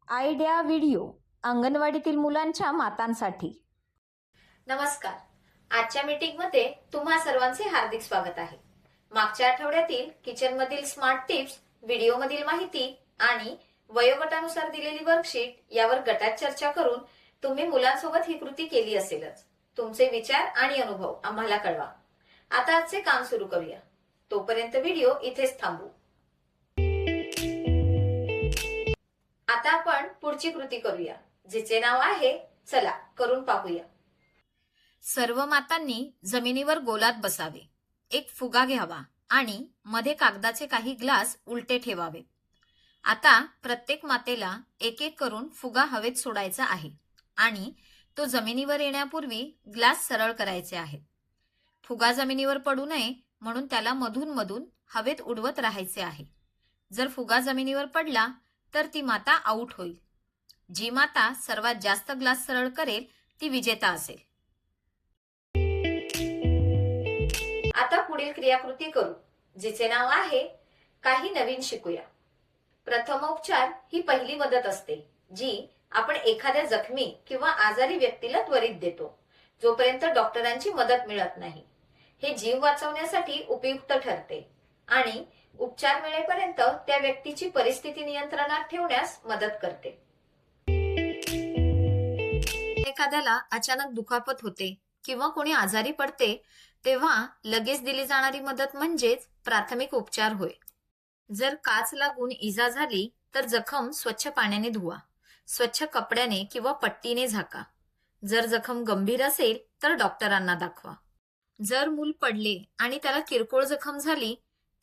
Idea video अंगणवाडीतील मुलांच्या मातांसाठी. नमस्कार. आजच्या मीटिंगमध्ये तुम्हा सर्वांचे हार्दिक स्वागत आहे. मागच्या आठवड्यातील किचनमधील स्मार्ट टिप्स, व्हिडिओमधील माहिती आणि वयोगटानुसार दिलेली वर्कशीट यावर गटात चर्चा करून तुम्ही मुलांसोबत ही कृती केली असेलच. तुमचे विचार आणि अनुभव आम्हाला कळवा. आता आजचे काम सुरू करूया. तोपर्यंत व्हिडिओ इथेच थांबू. आता आपण पुढची कृती करूया, जिचे नाव आहे चला करून पाहूया. सर्व मातांनी जमिनीवर गोलात बसावे. एक फुगा घ्यावा आणि मध्ये कागदाचे काही ग्लास उलटे ठेवावे. आता प्रत्येक मातेला एक एक करून फुगा हवेत सोडायचा आहे आणि तो जमिनीवर येण्यापूर्वी ग्लास सरळ करायचे आहेत. फुगा जमिनीवर पडू नये म्हणून त्याला मधून मधून हवेत उडवत राहायचे आहे. जर फुगा जमिनीवर पडला तर ती माता आऊट होईल. जी माता सर्वात जास्त ग्लास सरळ करेल ती विजेता असेल. आता पुढील क्रियाकृती करू, जिचे नाव आहे काही नवीन शिकूया. प्रथमोपचार ही पहिली मदत असते, जी आपण एखाद्या जखमी किंवा आजारी व्यक्तीला त्वरित देतो, जोपर्यंत डॉक्टरांची मदत मिळत नाही. हे जीव वाचवण्यासाठी उपयुक्त ठरते आणि उपचार मिळेपर्यंत त्या व्यक्तीची परिस्थिती नियंत्रणात ठेवण्यास मदत करते. एखाद्याला अचानक दुखापत होते किंवा कोणी आजारी पडते तेव्हा लगेच दिली जाणारी मदत म्हणजेच प्राथमिक उपचार होय. जर काच लागून इजा झाली तर जखम स्वच्छ पाण्याने धुवा. स्वच्छ कपड्याने किंवा पट्टीने झाका. जर जखम गंभीर असेल तर डॉक्टरांना दाखवा. जर मूल पडले आणि त्याला किरकोळ जखम झाली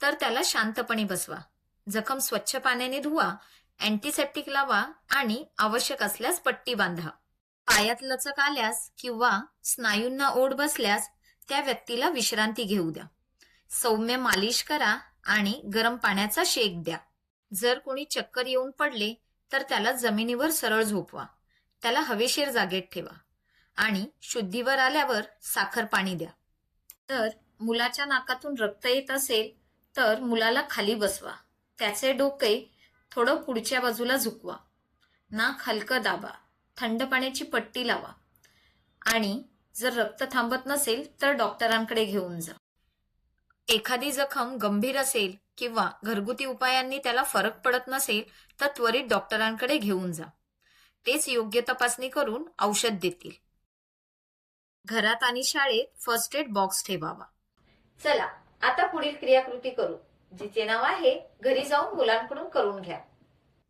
तर त्याला शांतपणे बसवा. जखम स्वच्छ पाण्याने धुवा, अँटीसेप्टिक लावा आणि आवश्यक असल्यास पट्टी बांधा. पायात लचक आल्यास किंवा स्नायूंना ओढ बसल्यास त्या व्यक्तीला विश्रांती घेऊ द्या. सौम्य मालिश करा आणि गरम पाण्याचा शेक द्या. जर कोणी चक्कर येऊन पडले तर त्याला जमिनीवर सरळ झोपवा. त्याला हवेशीर जागेत ठेवा आणि शुद्धीवर आल्यावर साखर पाणी द्या. तर मुलाच्या नाकातून रक्त येत असेल तर मुलाला खाली बसवा. त्याचे डोके थोडं पुढच्या बाजूला झुकवा. नाक हलकं दाबा. थंड पाण्याची पट्टी लावा आणि जर रक्त थांबत नसेल तर डॉक्टरांकडे घेऊन जा. एखादी जखम गंभीर असेल किंवा घरगुती उपायांनी त्याला फरक पडत नसेल तर त्वरित डॉक्टरांकडे घेऊन जा. तेच योग्य तपासणी करून औषध देतील. घरात आणि शाळेत फर्स्ट एड बॉक्स ठेवावा. चला आता पुढील क्रियाकृती करू, जिचे नाव आहे घरी जाऊन मुलांकडून करून घ्या.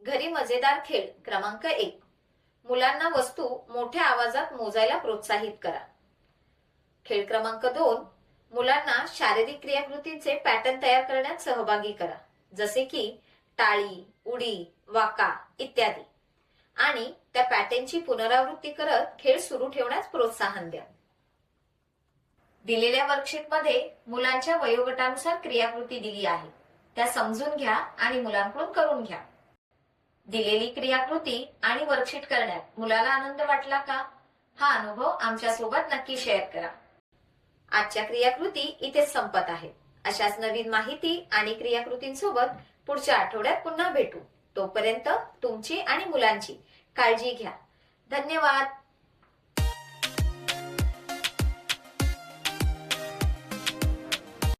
घरी मजेदार खेळ क्रमांक 1. मुलांना वस्तू मोठ्या आवाजात मोजायला प्रोत्साहित करा. खेळ क्रमांक 2. मुलांना शारीरिक क्रियाकृतींचे पॅटर्न तयार करण्यात सहभागी करा, जसे की टाळी, उडी, वाका इत्यादी, आणि त्या पॅटर्नची पुनरावृत्ती करत खेळ सुरू ठेवण्यास प्रोत्साहन द्या. दिलेल्या वर्कशीटमध्ये मुलांच्या वयोगटानुसार क्रियाकृती दिली आहे, त्या समजून घ्या आणि मुलांकडून करून घ्या. दिलेली क्रियाकृती आणि वर्कशीट करण्यात मुलाला आनंद वाटला का? हा अनुभव आमच्या सोबत नक्की शेअर करा. आजच्या क्रियाकृती इथेच संपत आहेत. अशाच नवीन माहिती आणि क्रियाकृतींसोबत पुढच्या आठवड्यात पुन्हा भेटू. तोपर्यंत तुमची आणि मुलांची काळजी घ्या. धन्यवाद.